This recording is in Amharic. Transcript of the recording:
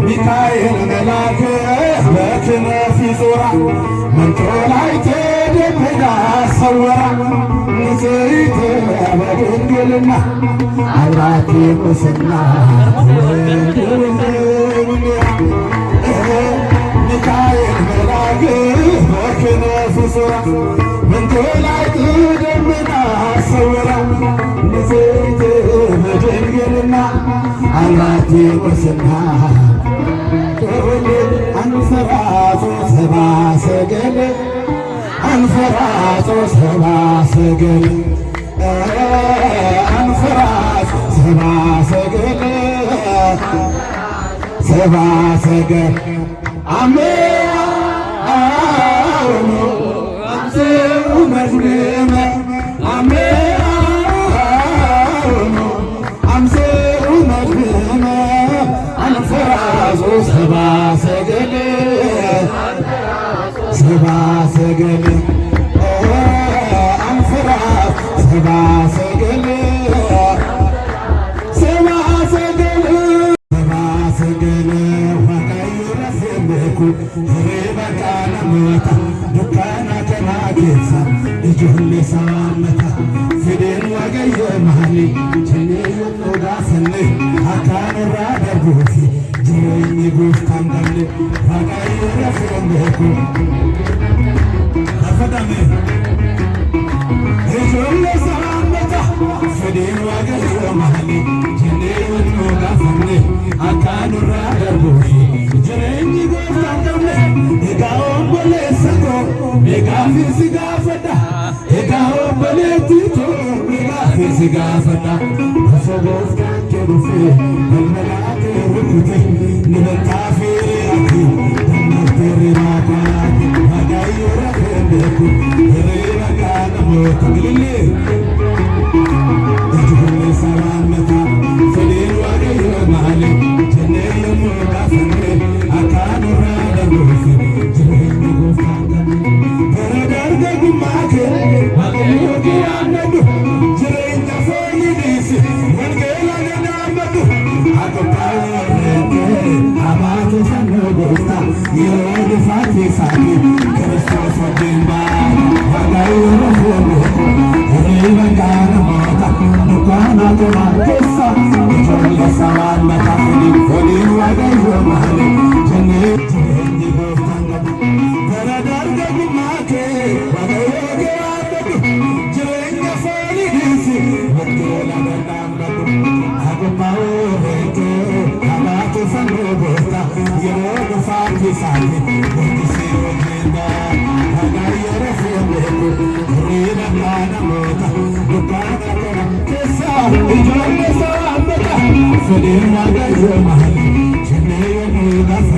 ሚካኤል መላክ በክነፍ ይዞራ መንጦላዕተ ደመና ሰወራ ንጽሕት በድንግልና አብራኪ ሙስና ሚካኤል መላክ በክነፍ ይዞራ መንጦላዕተ ደመና ሰወራ ንጽሕት በድንግልና አብራኪ ሙስና አንፈራጾ ሰብአ ሰገል አንፈራጾ ሰብአ ሰገል አንፈራጾ ሰብአ ሰገል ሰብአ ሰገል አሜአውኑ አምጽኡ መዝሙረ አሜአውኑ አምጽኡ መዝሙረ አንፈራጾ ሰብአ ሰገል ሰብአ ሰገል አንፈራጾ ሰብአ ሰገል ሰብአ ሰገል ሰብአ ሰገል ዋቃዩ ረሴምኩ ሬበቃ ነሞታ ዱካና ከናጌሳ እጆሌ ሰዋመታ ፊዴን ዋገየ መሃሊ ቸኔዮ ኖዳሰኔ አካንራ ደርጎፊ ጅሬኝ ጉፍታን ደምኔ ዋቃዩ ረሴምኩ አፈዳሜ እጆሌ ሰዋመታ ፊዴን ዋገየ መሃሊ ቸኔዮ ኖዳሰኔ አካንራ ደርጎፊ ጅሬኝ ጉፍታን ደምኔ ኤጋኦን ቦሌ ሰጎ ኤጋፊ ሲጋፈዳ ኤጋኦን ቦሌ ቲቶ ኤጋፊ ሲጋፈዳ ከሰቦፍታን ኬዱፌ በልመላቴ ርኩቴ ንበጣፊሬ አቲ ተነቴሬ ማኳት ዋጋዩ ረፌንቤኩ ሬበቃ ነሞታ ግልሌ እጅሁሌ ሰላመታ ፍዴን ዋገዩ መሃሌ ጀኔ የሞዳፈኔ አካኑራ ደርጎፊ ጅሬኝ ጎፍታን ደምኔ በረዳርገ ጉማኬ ዋቀዮጌ አነዱ ጅሬኛ ፎይዲስ ወንጌላ ገዳመዱ አቆጣወረቴ አባቱ ፈኖ ጎፍታ የወድፋት ሳኒ ክርስቶስ ወዴንባ ዋጋዩ ረፎንቤኩ ሬበቃ ነሞታ ዱካና ከናጌሳ እጆሌ ሰዋመታ ፊዴን ዋጋዩ መሃሌ ጀኔ ጅሬኝ ጎፍታን ደምኔ በረዳርገ ጉማኬ ዋቀዮጌ አነዱ ጅሬኛ ፎይዲስ ወንጌላ ገዳመዱ አቆጣወረቴ አባቱ ፈኖ ጎፍታ የወድፋት ሳኒ ወዲሴ ወዴንባ ዋጋዩ ረፎንቤኩ ሬበቃ ነሞታ ዱካና ከናጌሳ እጆሌ ሰዋመታ ፊዴን ዋጋዩ መሃሌ ጀኔ የሞዳፈኔ